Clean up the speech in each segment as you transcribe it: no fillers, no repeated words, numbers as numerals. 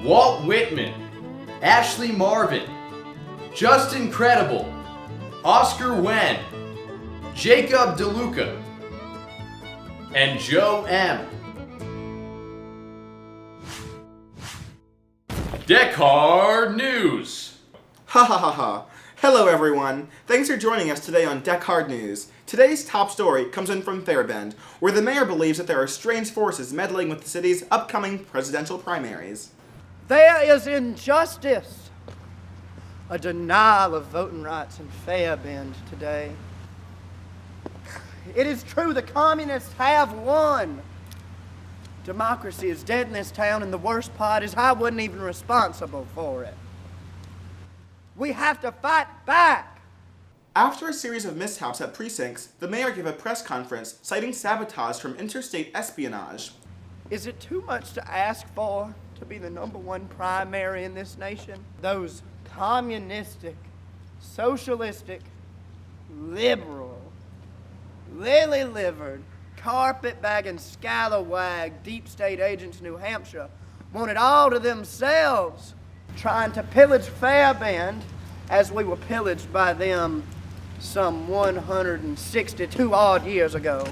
Walt Whitman, Ashley Marvin, Justin Credible, Oscar Wen, Jacob DeLuca, and Joe M. Dechard News. Ha ha ha ha. Hello everyone. Thanks for joining us today on Dechard News. Today's top story comes in from Fairbairn, where the mayor believes that there are strange forces meddling with the city's upcoming presidential primaries. There is injustice, a denial of voting rights in Fairbairn today. It is true the communists have won. Democracy is dead in this town, and the worst part is I wasn't even responsible for it. We have to fight back. After a series of mishaps at precincts, the mayor gave a press conference citing sabotage from interstate espionage. Is it too much to ask for to be the #1 primary in this nation? Those communistic, socialistic, liberal, lily-livered, carpet-bagging, scalawag deep state agents in New Hampshire want it all to themselves, trying to pillage Fairbairn as we were pillaged by them some 162 odd years ago.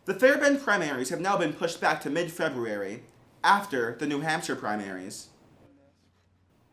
The Fairbairn primaries have now been pushed back to mid-February, after the New Hampshire primaries.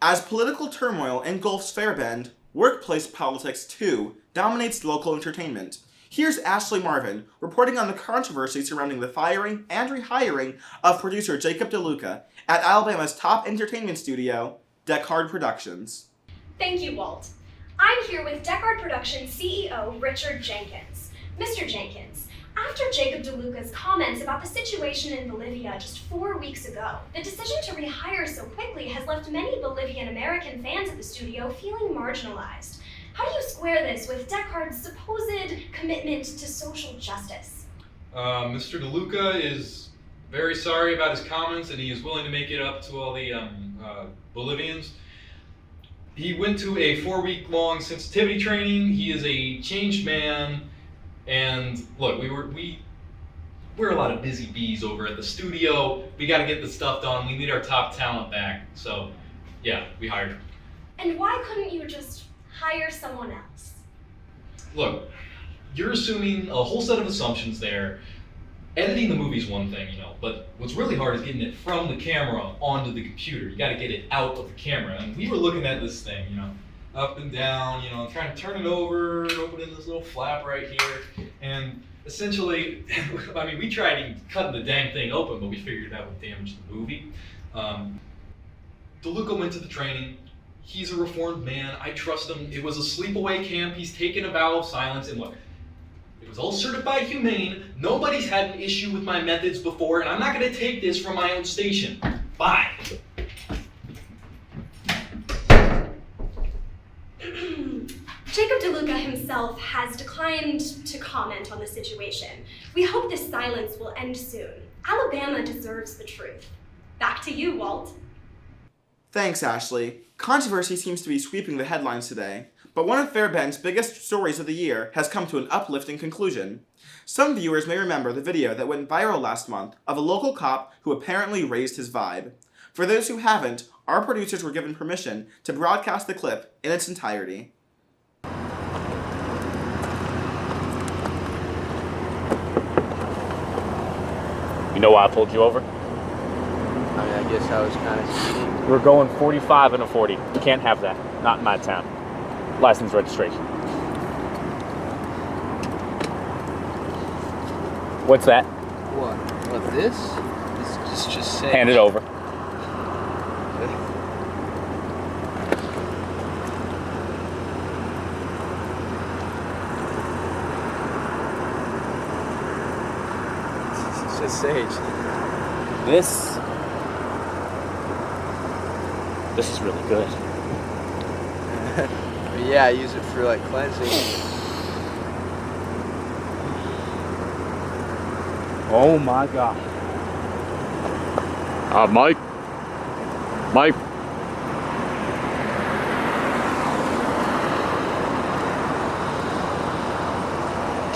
As political turmoil engulfs Fairbairn, workplace politics too dominates local entertainment. Here's Ashley Marvin reporting on the controversy surrounding the firing and rehiring of producer Jacob DeLuca at Alabama's top entertainment studio, Dechard Productions. Thank you, Walt. I'm here with Dechard Productions CEO Richard Jenkins. Mr. Jenkins, after Jacob DeLuca's comments about the situation in Bolivia just 4 weeks ago, the decision to rehire so quickly has left many Bolivian American fans at the studio feeling marginalized. How do you square this with Dechard's supposed commitment to social justice? Mr. DeLuca is very sorry about his comments, and he is willing to make it up to all the Bolivians. He went to a 4-week-long sensitivity training. He is a changed man. And look, we're a lot of busy bees over at the studio. We got to get this stuff done. We need our top talent back. So, yeah, we hired him. And why couldn't you just hire someone else? Look, you're assuming a whole set of assumptions there. Editing the movie's one thing, but what's really hard is getting it from the camera onto the computer. You got to get it out of the camera. And we were looking at this thing, up and down, trying to turn it over, opening this little flap right here. And essentially, we tried cutting the dang thing open, but we figured that would damage the movie. DeLuca went to the training. He's a reformed man. I trust him. It was a sleepaway camp. He's taken a vow of silence. And look, it was all certified humane. Nobody's had an issue with my methods before, and I'm not going to take this from my own station. Bye. Jacob DeLuca himself has declined to comment on the situation. We hope this silence will end soon. Alabama deserves the truth. Back to you, Walt. Thanks, Ashley. Controversy seems to be sweeping the headlines today, but one of Fairbairn's biggest stories of the year has come to an uplifting conclusion. Some viewers may remember the video that went viral last month of a local cop who apparently raised his vibe. For those who haven't, our producers were given permission to broadcast the clip in its entirety. You know why I pulled you over? I guess I was kind of speeding. We're going 45 and a 40. You can't have that. Not in my town. License registration. What's that? What, this? This just say. Hand it over. It's just sage. This is really good. Yeah, I use it for like cleansing. Oh my God. Mike.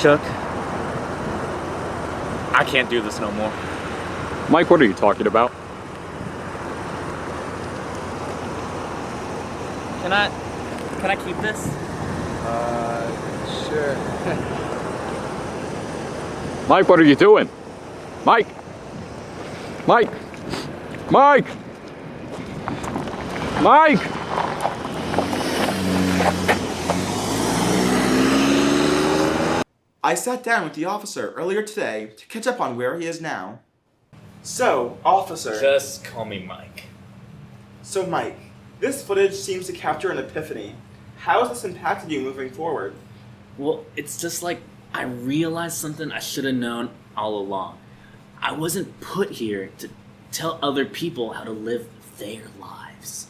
Chuck. I can't do this no more. Mike, what are you talking about? Can I keep this? Sure. Mike, what are you doing? Mike! Mike! Mike! Mike! I sat down with the officer earlier today to catch up on where he is now. So, officer. Just call me Mike. So, Mike, this footage seems to capture an epiphany. How has this impacted you moving forward? Well, it's just like I realized something I should have known all along. I wasn't put here to tell other people how to live their lives.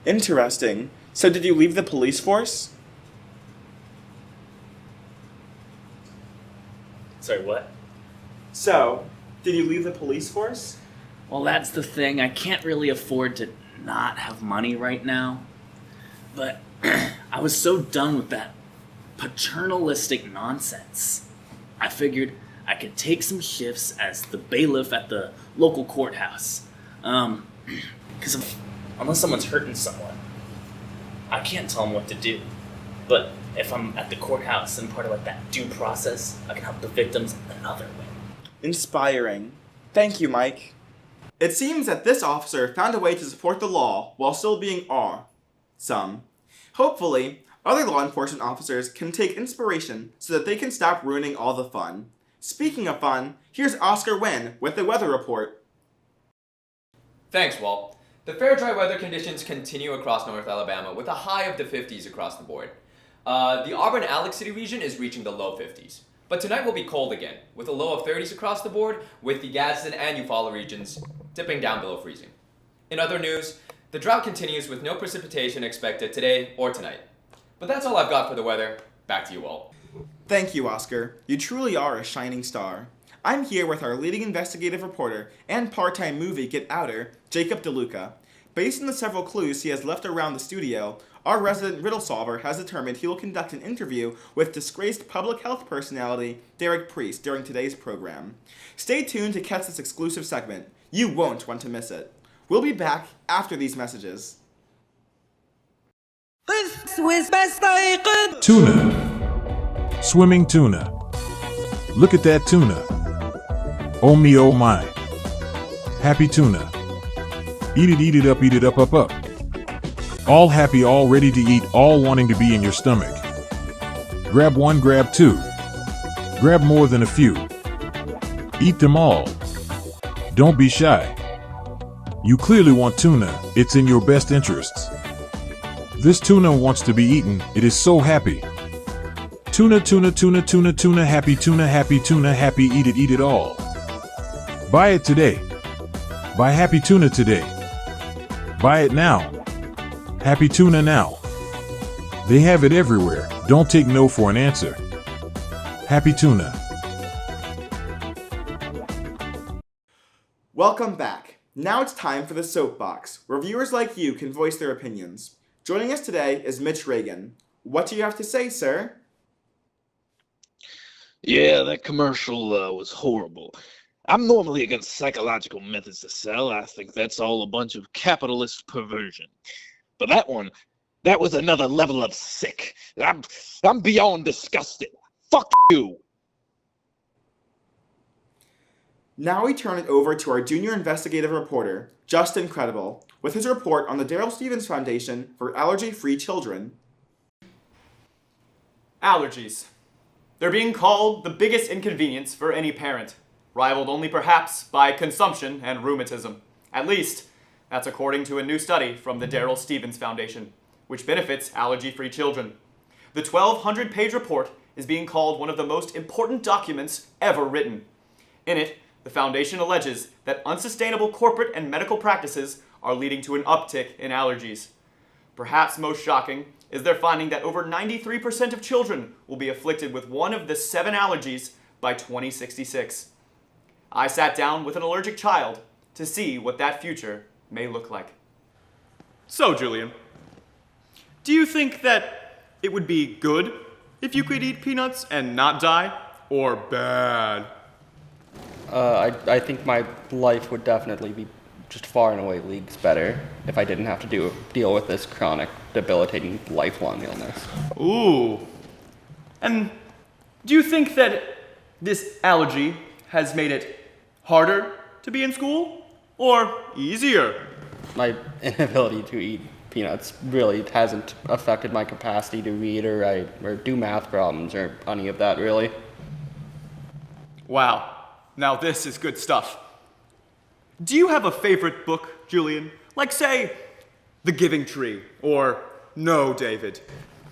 Interesting. So did you leave the police force? Sorry, what? So, did you leave the police force? Well, that's the thing. I can't really afford to not have money right now. But I was so done with that paternalistic nonsense. I figured I could take some shifts as the bailiff at the local courthouse. Because unless someone's hurting someone, I can't tell them what to do. But if I'm at the courthouse and part of like that due process, I can help the victims another way. Inspiring. Thank you, Mike. It seems that this officer found a way to support the law while still being awesome. Hopefully, other law enforcement officers can take inspiration so that they can stop ruining all the fun. Speaking of fun, here's Oscar Wen with the weather report. Thanks, Walt. The fair dry weather conditions continue across North Alabama with a high of the 50s across the board. The Auburn-Alex City region is reaching the low 50s. But tonight will be cold again, with a low of 30s across the board, with the Gadsden and Eufaula regions dipping down below freezing. In other news, the drought continues with no precipitation expected today or tonight. But that's all I've got for the weather. Back to you, Walt. Thank you, Oscar. You truly are a shining star. I'm here with our leading investigative reporter and part-time movie get-outer, Jacob DeLuca. Based on the several clues he has left around the studio, our resident riddle solver has determined he will conduct an interview with disgraced public health personality Derek Priest during today's program. Stay tuned to catch this exclusive segment. You won't want to miss it. We'll be back after these messages. Tuna. Swimming tuna. Look at that tuna. Oh me, oh my. Happy tuna. Eat it up. All happy, all ready to eat, all wanting to be in your stomach. Grab one, grab two. Grab more than a few. Eat them all. Don't be shy. You clearly want tuna, it's in your best interests. This tuna wants to be eaten, it is so happy. Tuna, happy tuna, happy, eat it all. Buy it today. Buy happy tuna today. Buy it now. Happy tuna now. They have it everywhere, don't take no for an answer. Happy tuna. Welcome back. Now it's time for the soapbox, where viewers like you can voice their opinions. Joining us today is Mitch Reagan. What do you have to say, sir? Yeah, that commercial was horrible. I'm normally against psychological methods to sell. I think that's all a bunch of capitalist perversion. But that was another level of sick. I'm beyond disgusted. Fuck you. Now we turn it over to our junior investigative reporter, Justin Credible, with his report on the Darrell Stevens Foundation for Allergy-Free Children. Allergies. They're being called the biggest inconvenience for any parent, rivaled only perhaps by consumption and rheumatism. At least, that's according to a new study from the Darrell Stevens Foundation, which benefits allergy-free children. The 1,200-page report is being called one of the most important documents ever written. In it, the foundation alleges that unsustainable corporate and medical practices are leading to an uptick in allergies. Perhaps most shocking is their finding that over 93% of children will be afflicted with one of the 7 allergies by 2066. I sat down with an allergic child to see what that future may look like. So, Julian, do you think that it would be good if you could eat peanuts and not die, or bad? I think my life would definitely be just far and away leagues better if I didn't have to deal with this chronic, debilitating, lifelong illness. Ooh. And do you think that this allergy has made it harder to be in school or easier? My inability to eat peanuts really hasn't affected my capacity to read or write or do math problems or any of that, really. Wow. Now this is good stuff. Do you have a favorite book, Julian? Like, say, The Giving Tree, or No, David?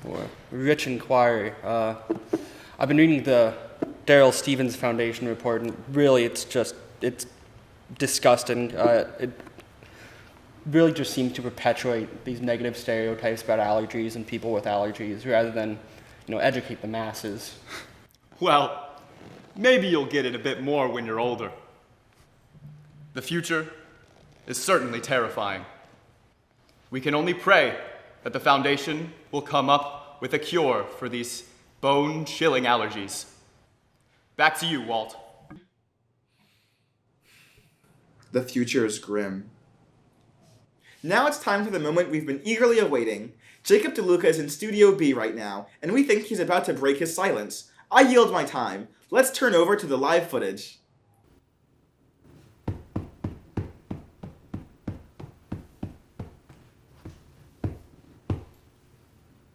Or Rich Inquiry. I've been reading the Daryl Stevens Foundation report, and really it's disgusting. It really just seems to perpetuate these negative stereotypes about allergies and people with allergies rather than, educate the masses. Well, maybe you'll get it a bit more when you're older. The future is certainly terrifying. We can only pray that the Foundation will come up with a cure for these bone-chilling allergies. Back to you, Walt. The future is grim. Now it's time for the moment we've been eagerly awaiting. Jacob DeLuca is in Studio B right now, and we think he's about to break his silence. I yield my time. Let's turn over to the live footage.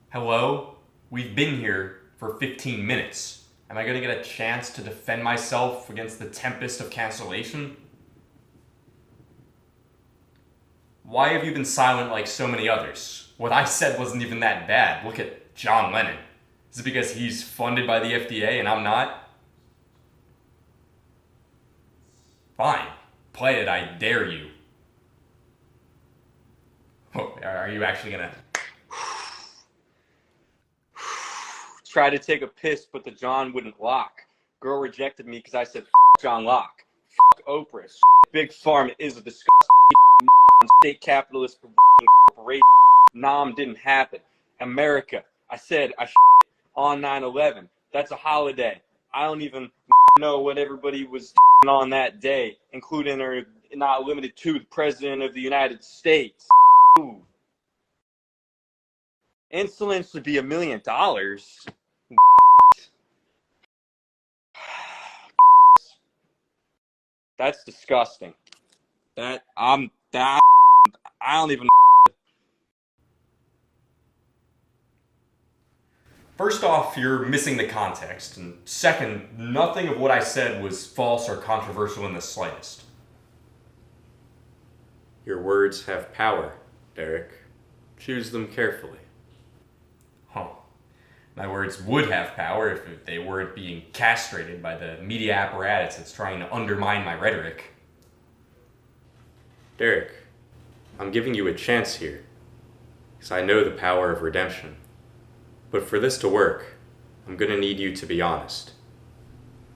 Hello? We've been here for 15 minutes. Am I going to get a chance to defend myself against the tempest of cancellation? Why have you been silent like so many others? What I said wasn't even that bad. Look at John Lennon. Is it because he's funded by the FDA and I'm not? Fine. Play it, I dare you. Oh, are you actually gonna... Tried to take a piss, but the John wouldn't lock. Girl rejected me because I said, John Locke. Oprah. Big Pharma is a disgusting state capitalist corporation. Nom didn't happen. America. I said I on 9/11. That's a holiday. I don't even know what everybody was on that day, including or not limited to the President of the United States. Ooh. Insulin should be $1 million. That's disgusting. I don't even. First off, you're missing the context, and second, nothing of what I said was false or controversial in the slightest. Your words have power, Derek. Choose them carefully. Huh. My words would have power if they weren't being castrated by the media apparatus that's trying to undermine my rhetoric. Derek, I'm giving you a chance here, because I know the power of redemption. But for this to work, I'm going to need you to be honest.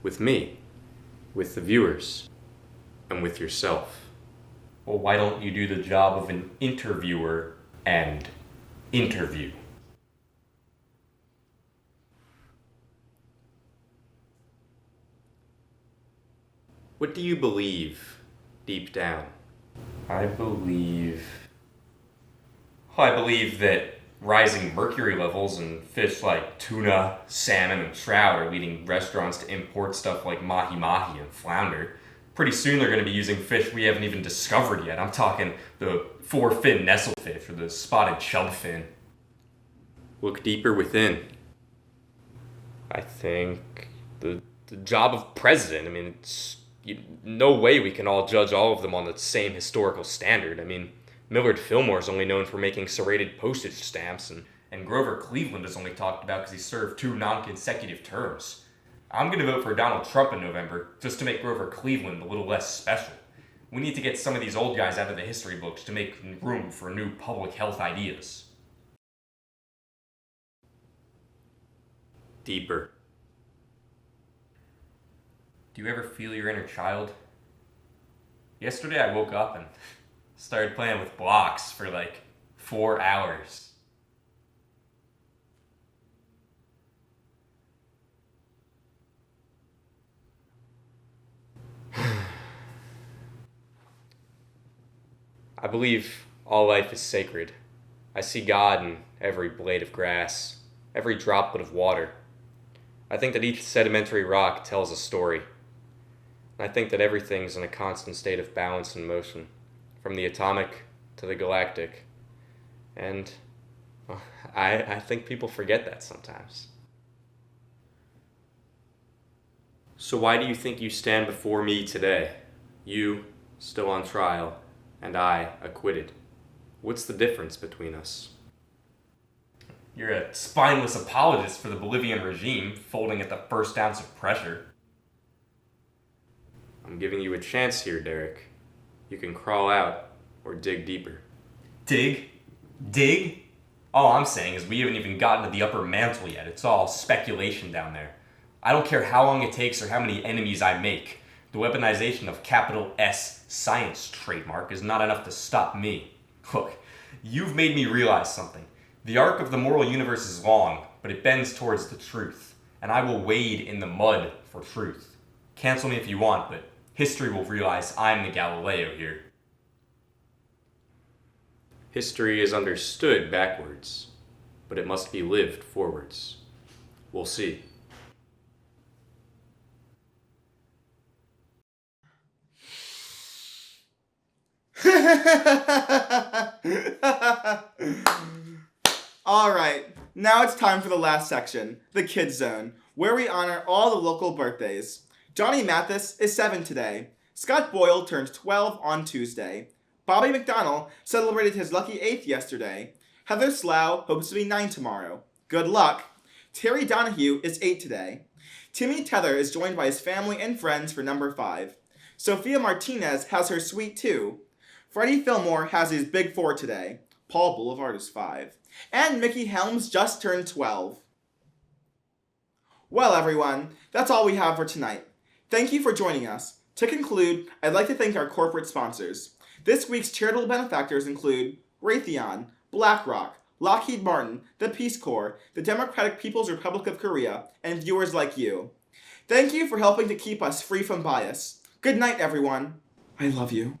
With me, with the viewers, and with yourself. Well, why don't you do the job of an interviewer and interview? What do you believe deep down? I believe that rising mercury levels in fish like tuna, salmon, and trout are leading restaurants to import stuff like mahi-mahi and flounder. Pretty soon they're going to be using fish we haven't even discovered yet. I'm talking the four-fin nestlefish or the spotted chubfin. Look deeper within. I think the job of president, it's no way we can all judge all of them on the same historical standard. Millard Fillmore's only known for making serrated postage stamps, and Grover Cleveland is only talked about because he served 2 non-consecutive terms. I'm going to vote for Donald Trump in November just to make Grover Cleveland a little less special. We need to get some of these old guys out of the history books to make room for new public health ideas. Deeper. Do you ever feel your inner child? Yesterday I woke up and started playing with blocks for like 4 hours. I believe all life is sacred. I see God in every blade of grass, every droplet of water. I think that each sedimentary rock tells a story. And I think that everything's in a constant state of balance and motion, from the atomic to the galactic. And I think people forget that sometimes. So why do you think you stand before me today? You, still on trial, and I, acquitted. What's the difference between us? You're a spineless apologist for the Bolivian regime, folding at the first ounce of pressure. I'm giving you a chance here, Derek. You can crawl out or dig deeper. Dig? Dig? All I'm saying is we haven't even gotten to the upper mantle yet. It's all speculation down there. I don't care how long it takes or how many enemies I make. The weaponization of capital S science trademark is not enough to stop me. Look, you've made me realize something. The arc of the moral universe is long, but it bends towards the truth, and I will wade in the mud for truth. Cancel me if you want, but history will realize I'm the Galileo here. History is understood backwards, but it must be lived forwards. We'll see. Alright, now it's time for the last section, the Kids Zone, where we honor all the local birthdays. Johnny Mathis is 7 today. Scott Boyle turned 12 on Tuesday. Bobby McDonnell celebrated his lucky 8th yesterday. Heather Slough hopes to be 9 tomorrow. Good luck. Terry Donahue is 8 today. Timmy Tether is joined by his family and friends for number 5. Sophia Martinez has her sweet 2. Freddie Fillmore has his big 4 today. Paul Boulevard is 5. And Mickey Helms just turned 12. Well, everyone, that's all we have for tonight. Thank you for joining us. To conclude, I'd like to thank our corporate sponsors. This week's charitable benefactors include Raytheon, BlackRock, Lockheed Martin, the Peace Corps, the Democratic People's Republic of Korea, and viewers like you. Thank you for helping to keep us free from bias. Good night, everyone. I love you.